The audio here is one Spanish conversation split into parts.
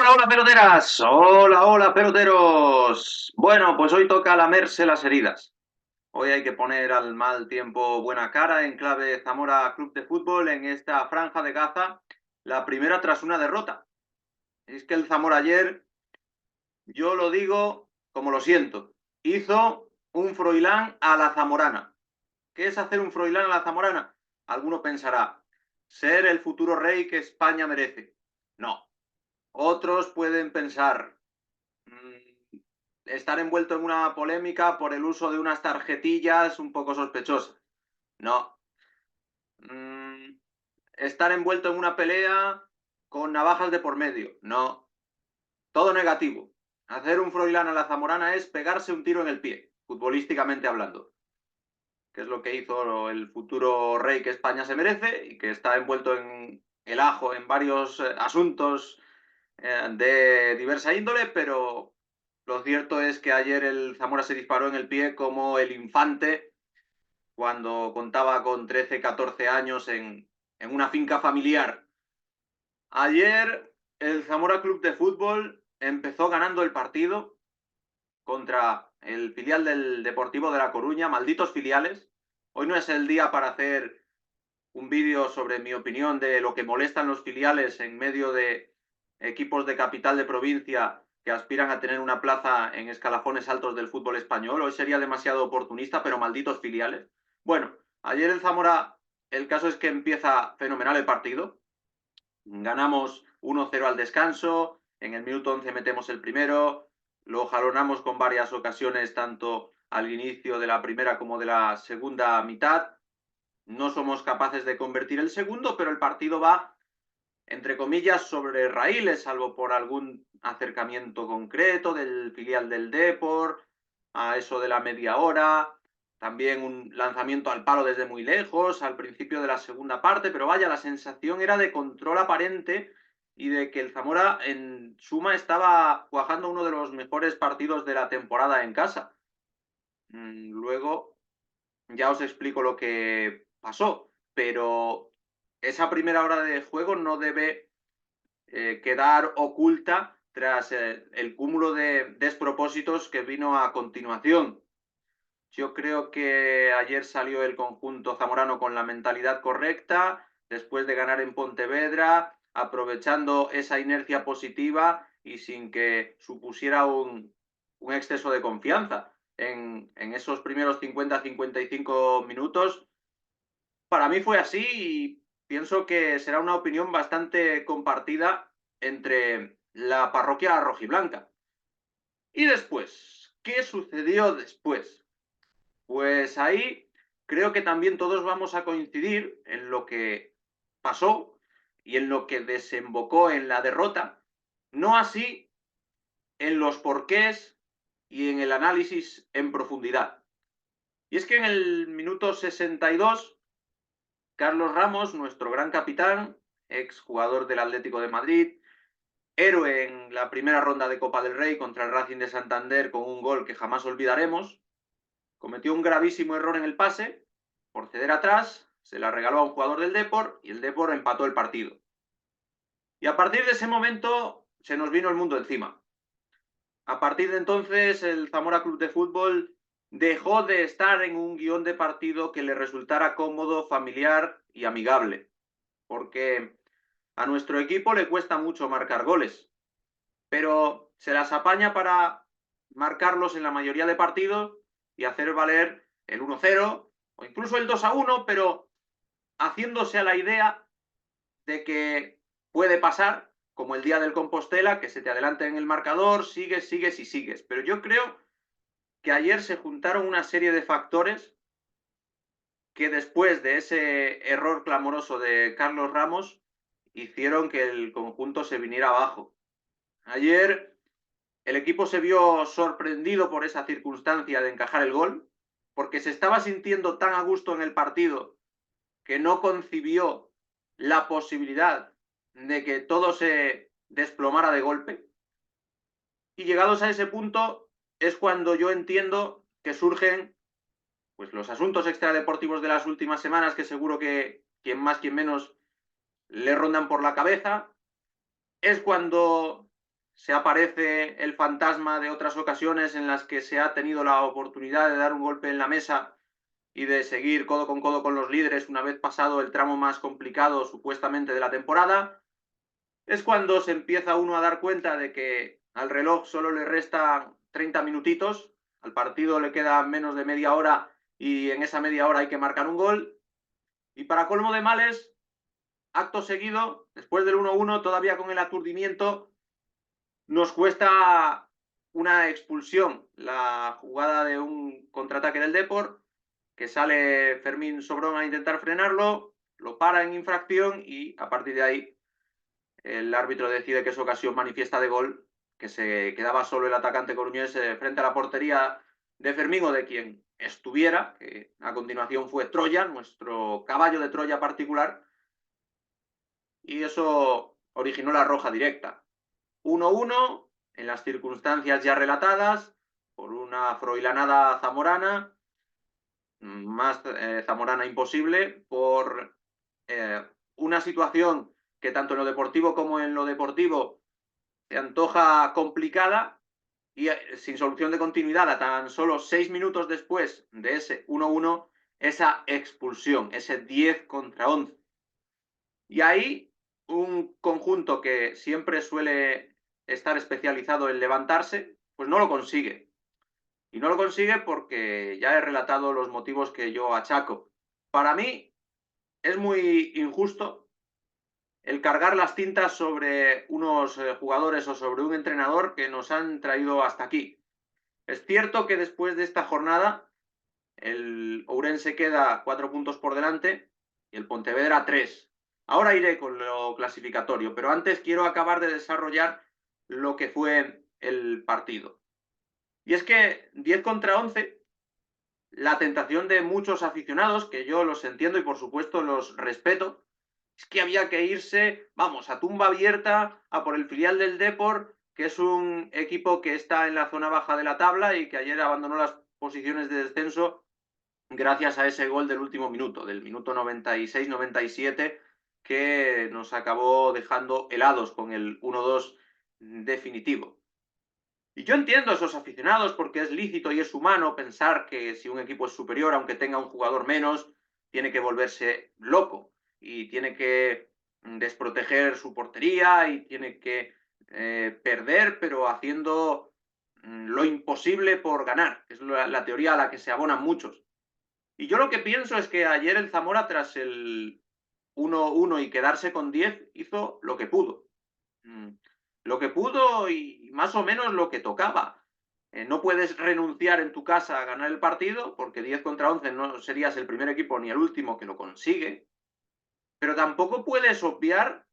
Hola, hola, peloteras. Hola, hola, peloteros. Bueno, pues hoy toca lamerse las heridas. Hoy hay que poner al mal tiempo buena cara en clave Zamora Club de Fútbol en esta franja de Gaza, la primera tras una derrota. Es que el Zamora ayer, yo lo digo como lo siento, hizo un Froilán a la zamorana. ¿Qué es hacer un Froilán a la zamorana? Alguno pensará, ser el futuro rey que España merece. No. Otros pueden pensar, estar envuelto en una polémica por el uso de unas tarjetillas un poco sospechosas. No. Mm, Estar envuelto en una pelea con navajas de por medio. No. Todo negativo. Hacer un Froilán a la zamorana es pegarse un tiro en el pie, futbolísticamente hablando, que es lo que hizo el futuro rey que España se merece y que está envuelto en el ajo en varios asuntos de diversa índole, pero lo cierto es que ayer el Zamora se disparó en el pie como el infante cuando contaba con 13, 14 años en una finca familiar. Ayer el Zamora Club de Fútbol empezó ganando el partido contra el filial del Deportivo de La Coruña, malditos filiales. Hoy no es el día para hacer un vídeo sobre mi opinión de lo que molestan los filiales en medio de equipos de capital de provincia que aspiran a tener una plaza en escalafones altos del fútbol español. Hoy sería demasiado oportunista, pero malditos filiales. Bueno, ayer el Zamora, el caso es que empieza fenomenal el partido. Ganamos 1-0 al descanso, en el minuto 11 metemos el primero, lo jalonamos con varias ocasiones tanto al inicio de la primera como de la segunda mitad. No somos capaces de convertir el segundo, pero el partido va, entre comillas, sobre raíles, salvo por algún acercamiento concreto del filial del Depor, a eso de la media hora, también un lanzamiento al palo desde muy lejos, al principio de la segunda parte, pero vaya, la sensación era de control aparente y de que el Zamora en suma estaba cuajando uno de los mejores partidos de la temporada en casa. Luego ya os explico lo que pasó, pero esa primera hora de juego no debe quedar oculta tras el cúmulo de despropósitos que vino a continuación. Yo creo que ayer salió el conjunto zamorano con la mentalidad correcta, después de ganar en Pontevedra, aprovechando esa inercia positiva y sin que supusiera un exceso de confianza. En esos primeros 50-55 minutos, para mí fue así y pienso que será una opinión bastante compartida entre la parroquia rojiblanca. Y después, ¿qué sucedió después? Pues ahí creo que también todos vamos a coincidir en lo que pasó y en lo que desembocó en la derrota, no así en los porqués y en el análisis en profundidad. Y es que en el minuto 62, Carlos Ramos, nuestro gran capitán, ex jugador del Atlético de Madrid, héroe en la primera ronda de Copa del Rey contra el Racing de Santander con un gol que jamás olvidaremos, cometió un gravísimo error en el pase, por ceder atrás, se la regaló a un jugador del Depor y el Depor empató el partido. Y a partir de ese momento se nos vino el mundo encima. A partir de entonces el Zamora Club de Fútbol dejó de estar en un guión de partido que le resultara cómodo, familiar y amigable, porque a nuestro equipo le cuesta mucho marcar goles, pero se las apaña para marcarlos en la mayoría de partidos y hacer valer el 1-0 o incluso el 2-1, pero haciéndose a la idea de que puede pasar, como el día del Compostela, que se te adelanta en el marcador, sigues, sigues y sigues. Pero yo creo que ayer se juntaron una serie de factores que después de ese error clamoroso de Carlos Ramos hicieron que el conjunto se viniera abajo. Ayer el equipo se vio sorprendido por esa circunstancia de encajar el gol, porque se estaba sintiendo tan a gusto en el partido que no concibió la posibilidad de que todo se desplomara de golpe. Y llegados a ese punto es cuando yo entiendo que surgen pues, los asuntos extradeportivos de las últimas semanas, que seguro que quien más, quien menos le rondan por la cabeza. Es cuando se aparece el fantasma de otras ocasiones en las que se ha tenido la oportunidad de dar un golpe en la mesa y de seguir codo con los líderes una vez pasado el tramo más complicado supuestamente de la temporada, es cuando se empieza uno a dar cuenta de que al reloj solo le restan 30 minutitos, al partido le queda menos de media hora y en esa media hora hay que marcar un gol. Y para colmo de males, acto seguido, después del 1-1, todavía con el aturdimiento, nos cuesta una expulsión. La jugada de un contraataque del Depor, que sale Fermín Sobrón a intentar frenarlo, lo para en infracción y a partir de ahí el árbitro decide que es ocasión manifiesta de gol, que se quedaba solo el atacante coruñés frente a la portería de Fermín o de quien estuviera, que a continuación fue Troya, nuestro caballo de Troya particular, y eso originó la roja directa. 1-1, en las circunstancias ya relatadas, por una froilanada zamorana, más zamorana imposible, por una situación que tanto en lo deportivo como en lo deportivo se antoja complicada y sin solución de continuidad a tan solo 6 minutos después de ese 1-1, esa expulsión, ese 10 contra 11. Y ahí un conjunto que siempre suele estar especializado en levantarse, pues no lo consigue. Y no lo consigue porque ya he relatado los motivos que yo achaco. Para mí es muy injusto el cargar las tintas sobre unos jugadores o sobre un entrenador que nos han traído hasta aquí. Es cierto que después de esta jornada el Ourense queda 4 puntos por delante y el Pontevedra 3. Ahora iré con lo clasificatorio, pero antes quiero acabar de desarrollar lo que fue el partido. Y es que 10 contra 11, la tentación de muchos aficionados, que yo los entiendo y por supuesto los respeto, es que había que irse, vamos, a tumba abierta, a por el filial del Depor, que es un equipo que está en la zona baja de la tabla y que ayer abandonó las posiciones de descenso gracias a ese gol del último minuto, del minuto 96-97, que nos acabó dejando helados con el 1-2 definitivo. Y yo entiendo a esos aficionados porque es lícito y es humano pensar que si un equipo es superior, aunque tenga un jugador menos, tiene que volverse loco y tiene que desproteger su portería y tiene que perder, pero haciendo lo imposible por ganar, que es la teoría a la que se abonan muchos. Y yo lo que pienso es que ayer el Zamora, tras el 1-1 y quedarse con 10, hizo lo que pudo. Mm, Lo que pudo y más o menos lo que tocaba. No puedes renunciar en tu casa a ganar el partido, porque 10 contra 11 no serías el primer equipo ni el último que lo consigue, pero tampoco puedes obviar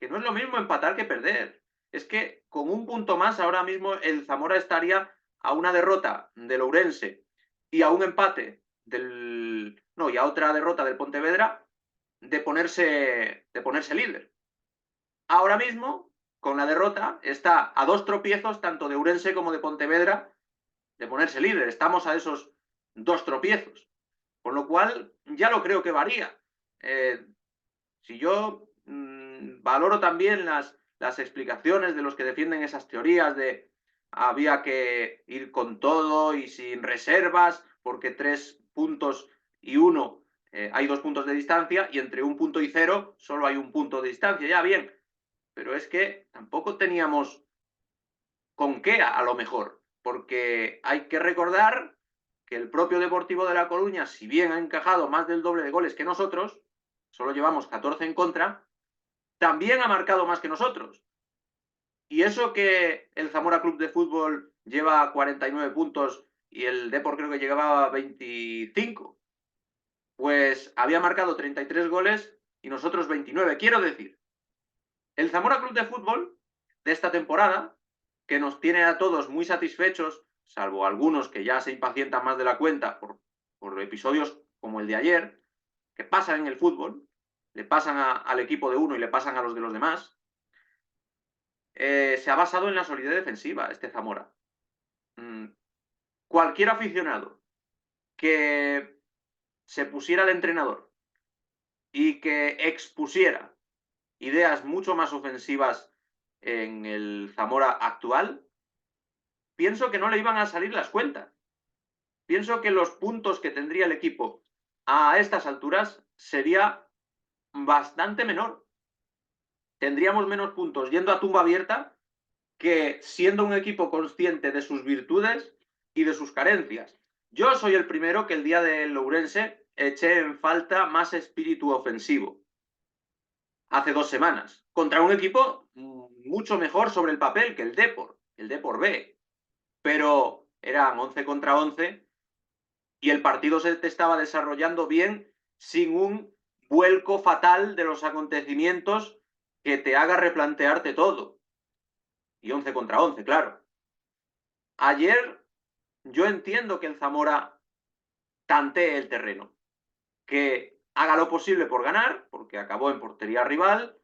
que no es lo mismo empatar que perder. Es que con un punto más ahora mismo el Zamora estaría a una derrota del Ourense y a un empate del... No, y a otra derrota del Pontevedra de ponerse líder. Ahora mismo, con la derrota, está a 2 tropiezos tanto de Ourense como de Pontevedra de ponerse líder. Estamos a esos 2 tropiezos. Con lo cual, ya lo creo que varía. Si yo valoro también las explicaciones de los que defienden esas teorías de había que ir con todo y sin reservas, porque 3 puntos y 1 hay 2 puntos de distancia, y entre 1 punto y 0 solo hay 1 punto de distancia. Ya bien, pero es que tampoco teníamos con qué a lo mejor, porque hay que recordar que el propio Deportivo de La Coruña, si bien ha encajado más del doble de goles que nosotros, solo llevamos 14 en contra, también ha marcado más que nosotros. Y eso que el Zamora Club de Fútbol lleva 49 puntos y el Depor creo que llegaba a 25, pues había marcado 33 goles y nosotros 29. Quiero decir, el Zamora Club de Fútbol de esta temporada, que nos tiene a todos muy satisfechos, salvo algunos que ya se impacientan más de la cuenta por episodios como el de ayer, que pasan en el fútbol, le pasan al equipo de uno y le pasan a los de los demás, se ha basado en la solidez defensiva este Zamora. Cualquier aficionado que se pusiera de entrenador y que expusiera ideas mucho más ofensivas en el Zamora actual, pienso que no le iban a salir las cuentas. Pienso que los puntos que tendría el equipo a estas alturas sería bastante menor. Tendríamos menos puntos yendo a tumba abierta que siendo un equipo consciente de sus virtudes y de sus carencias. Yo soy el primero que el día del Ourense eché en falta más espíritu ofensivo. Hace 2 semanas. Contra un equipo mucho mejor sobre el papel que el Depor B. Pero eran 11 contra 11 y el partido se te estaba desarrollando bien sin un vuelco fatal de los acontecimientos que te haga replantearte todo. Y 11 contra 11, claro. Ayer yo entiendo que el Zamora tantee el terreno, que haga lo posible por ganar, porque acabó en portería rival,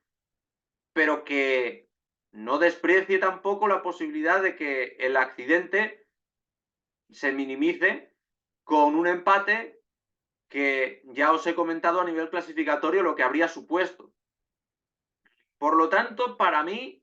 pero que no desprecie tampoco la posibilidad de que el accidente se minimice con un empate que ya os he comentado a nivel clasificatorio lo que habría supuesto. Por lo tanto, para mí,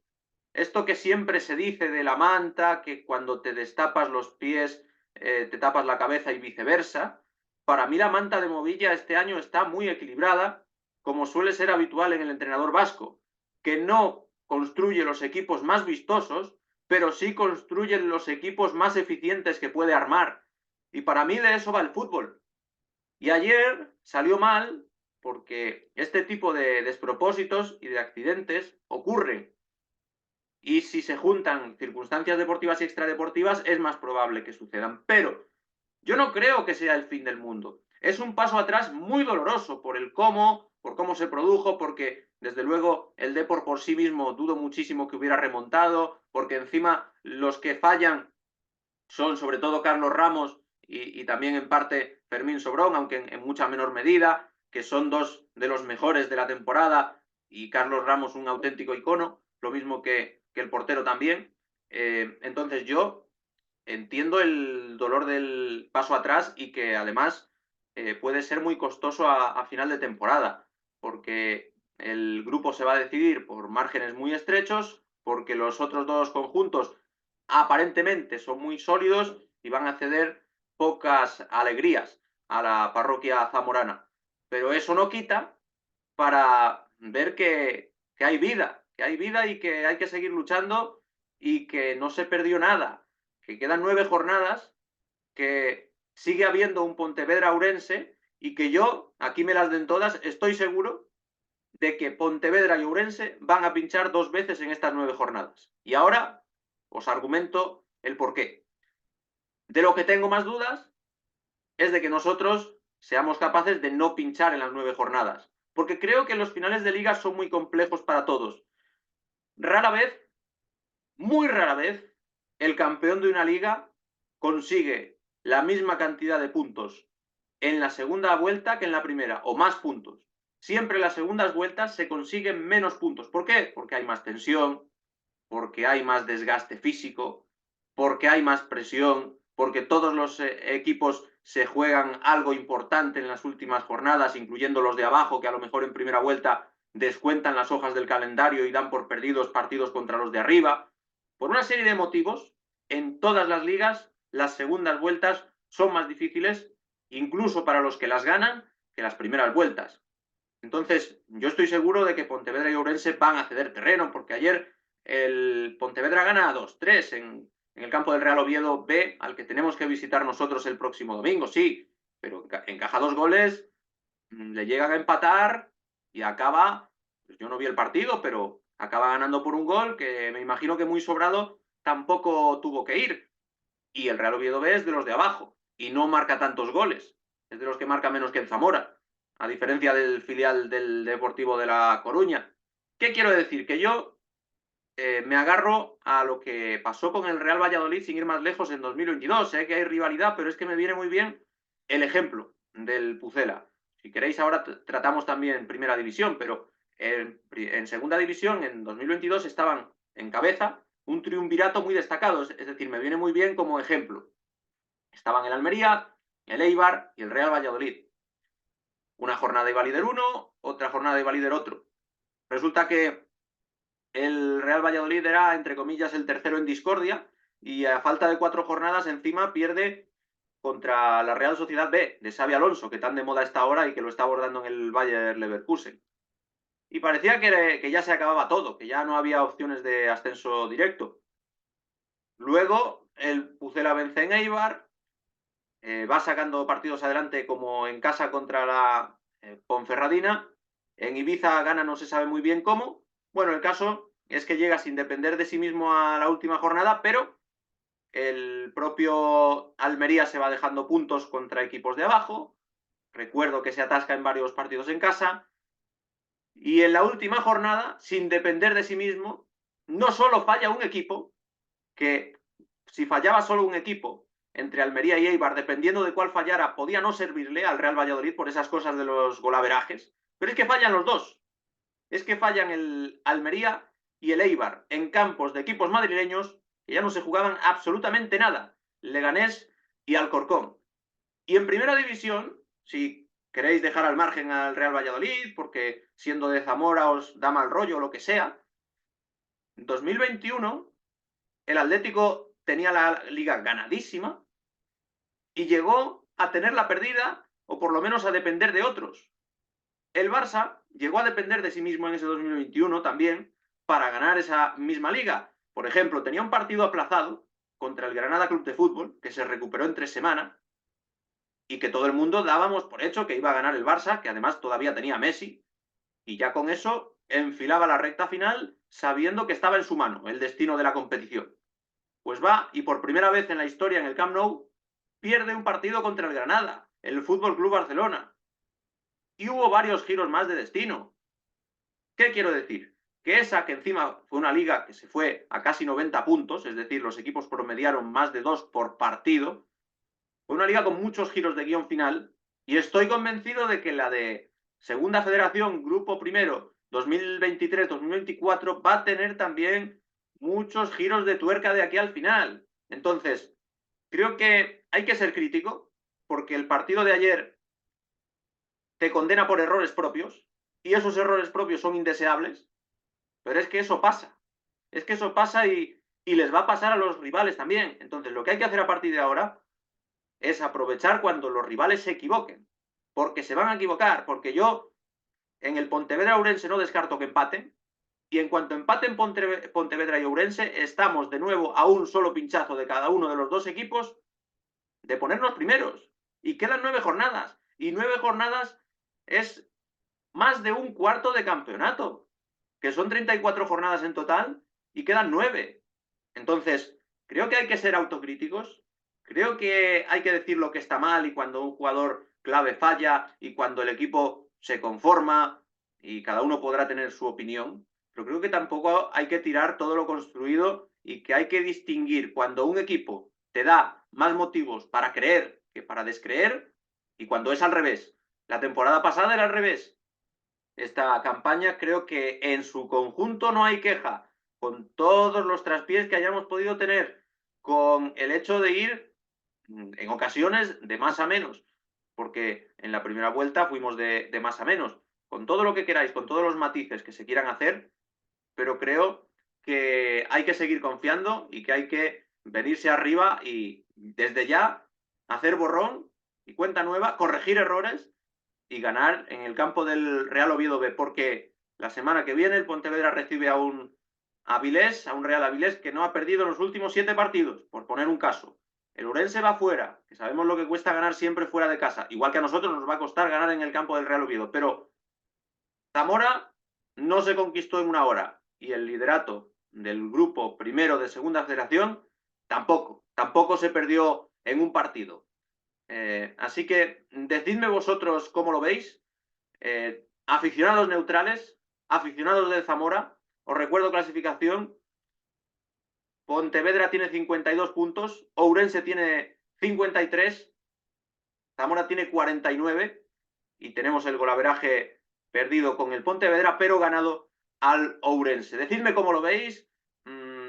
esto que siempre se dice de la manta, que cuando te destapas los pies te tapas la cabeza y viceversa, para mí la manta de Movilla este año está muy equilibrada, como suele ser habitual en el entrenador vasco, que no construye los equipos más vistosos, pero sí construye los equipos más eficientes que puede armar. Y para mí de eso va el fútbol. Y ayer salió mal porque este tipo de despropósitos y de accidentes ocurren. Y si se juntan circunstancias deportivas y extradeportivas, es más probable que sucedan. Pero yo no creo que sea el fin del mundo. Es un paso atrás muy doloroso por el cómo, por cómo se produjo, porque desde luego el Depor por sí mismo dudo muchísimo que hubiera remontado, porque encima los que fallan son sobre todo Carlos Ramos y también en parte Fermín Sobrón, aunque en mucha menor medida, que son dos de los mejores de la temporada y Carlos Ramos un auténtico icono, lo mismo que el portero también. Entonces yo entiendo el dolor del paso atrás y que además puede ser muy costoso a final de temporada, porque el grupo se va a decidir por márgenes muy estrechos, porque los otros dos conjuntos aparentemente son muy sólidos y van a ceder pocas alegrías a la parroquia zamorana. Pero eso no quita para ver que hay vida y que hay que seguir luchando y que no se perdió nada, que quedan 9 jornadas, que sigue habiendo un Pontevedra-Ourense y que yo, aquí me las den todas, estoy seguro de que Pontevedra y Ourense van a pinchar 2 veces en estas 9 jornadas. Y ahora os argumento el porqué. De lo que tengo más dudas es de que nosotros seamos capaces de no pinchar en las 9 jornadas. Porque creo que los finales de liga son muy complejos para todos. Rara vez, muy rara vez, el campeón de una liga consigue la misma cantidad de puntos en la segunda vuelta que en la primera, o más puntos. Siempre en las segundas vueltas se consiguen menos puntos. ¿Por qué? Porque hay más tensión, porque hay más desgaste físico, porque hay más presión, porque todos los equipos se juegan algo importante en las últimas jornadas, incluyendo los de abajo, que a lo mejor en primera vuelta descuentan las hojas del calendario y dan por perdidos partidos contra los de arriba. Por una serie de motivos, en todas las ligas, las segundas vueltas son más difíciles, incluso para los que las ganan, que las primeras vueltas. Entonces, yo estoy seguro de que Pontevedra y Ourense van a ceder terreno, porque ayer el Pontevedra gana 2-3 en el campo del Real Oviedo B, al que tenemos que visitar nosotros el próximo domingo, sí, pero encaja 2 goles, le llegan a empatar y acaba, pues yo no vi el partido, pero acaba ganando por un gol que me imagino que muy sobrado tampoco tuvo que ir. Y el Real Oviedo B es de los de abajo y no marca tantos goles, es de los que marca menos que en Zamora, a diferencia del filial del Deportivo de La Coruña. ¿Qué quiero decir? Que yo me agarro a lo que pasó con el Real Valladolid sin ir más lejos en 2022. Sé que hay rivalidad, pero es que me viene muy bien el ejemplo del Pucela. Si queréis ahora tratamos también en primera división, pero en segunda división en 2022 estaban en cabeza un triunvirato muy destacado, es decir, me viene muy bien como ejemplo. Estaban el Almería, el Eibar y el Real Valladolid. Una jornada iba líder uno, otra jornada iba líder otro. Resulta que el Real Valladolid era, entre comillas, el tercero en discordia y a falta de 4 jornadas encima pierde contra la Real Sociedad B de Xabi Alonso, que tan de moda está ahora y que lo está abordando en el Bayer Leverkusen. Y parecía que ya se acababa todo, que ya no había opciones de ascenso directo. Luego, el Pucela vence en Eibar, va sacando partidos adelante como en casa contra la Ponferradina. En Ibiza gana no se sabe muy bien cómo. Bueno, el caso es que llega sin depender de sí mismo a la última jornada, pero el propio Almería se va dejando puntos contra equipos de abajo. Recuerdo que se atasca en varios partidos en casa. Y en la última jornada, sin depender de sí mismo, no solo falla un equipo, que si fallaba solo un equipo entre Almería y Eibar, dependiendo de cuál fallara, podía no servirle al Real Valladolid por esas cosas de los golaverajes, pero es que fallan los dos. Es que fallan el Almería y el Eibar en campos de equipos madrileños que ya no se jugaban absolutamente nada. Leganés y Alcorcón. Y en primera división, si queréis dejar al margen al Real Valladolid, porque siendo de Zamora os da mal rollo o lo que sea, en 2021 el Atlético tenía la liga ganadísima y llegó a tenerla perdida o por lo menos a depender de otros. El Barça llegó a depender de sí mismo en ese 2021 también para ganar esa misma liga. Por ejemplo, tenía un partido aplazado contra el Granada Club de Fútbol, que se recuperó en 3 semanas, y que todo el mundo dábamos por hecho que iba a ganar el Barça, que además todavía tenía a Messi, y ya con eso enfilaba la recta final sabiendo que estaba en su mano el destino de la competición. Pues va y por primera vez en la historia en el Camp Nou pierde un partido contra el Granada, el Fútbol Club Barcelona. Y hubo varios giros más de destino. ¿Qué quiero decir? Que esa, que encima fue una liga que se fue a casi 90 puntos, es decir, los equipos promediaron más de 2 por partido, fue una liga con muchos giros de guión final y estoy convencido de que la de Segunda Federación, Grupo Primero, 2023-2024, va a tener también muchos giros de tuerca de aquí al final. Entonces, creo que hay que ser crítico porque el partido de ayer te condena por errores propios y esos errores propios son indeseables, pero es que eso pasa. Es que eso pasa y les va a pasar a los rivales también. Entonces, lo que hay que hacer a partir de ahora es aprovechar cuando los rivales se equivoquen, porque se van a equivocar, porque yo en el Pontevedra-Ourense no descarto que empaten, y en cuanto empaten Pontevedra y Ourense, estamos de nuevo a un solo pinchazo de cada uno de los dos equipos de ponernos primeros. Y quedan 9 jornadas, y 9 jornadas es más de un cuarto de campeonato, que son 34 jornadas en total, y quedan 9. Entonces, creo que hay que ser autocríticos, creo que hay que decir lo que está mal y cuando un jugador clave falla y cuando el equipo se conforma y cada uno podrá tener su opinión, pero creo que tampoco hay que tirar todo lo construido y que hay que distinguir cuando un equipo te da más motivos para creer que para descreer y cuando es al revés. La temporada pasada era al revés. Esta campaña creo que en su conjunto no hay queja, con todos los traspiés que hayamos podido tener, con el hecho de ir en ocasiones de más a menos, porque en la primera vuelta fuimos de más a menos, con todo lo que queráis, con todos los matices que se quieran hacer, pero creo que hay que seguir confiando y que hay que venirse arriba y desde ya hacer borrón y cuenta nueva, corregir errores y ganar en el campo del Real Oviedo B, porque la semana que viene el Pontevedra recibe a un Avilés, a un Real Avilés que no ha perdido en los últimos 7 partidos, por poner un caso. El Ourense va fuera, que sabemos lo que cuesta ganar siempre fuera de casa, igual que a nosotros nos va a costar ganar en el campo del Real Oviedo, pero Zamora no se conquistó en una hora y el liderato del grupo primero de Segunda Federación tampoco se perdió en un partido. Así que decidme vosotros cómo lo veis. Aficionados neutrales, aficionados de Zamora, os recuerdo clasificación. Pontevedra tiene 52 puntos, Ourense tiene 53, Zamora tiene 49 y tenemos el golaveraje perdido con el Pontevedra, pero ganado al Ourense. Decidme cómo lo veis,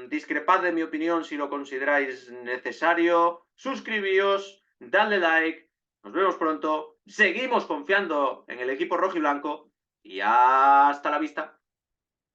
discrepad de mi opinión si lo consideráis necesario, suscribíos, dadle like, nos vemos pronto, seguimos confiando en el equipo rojiblanco y hasta la vista.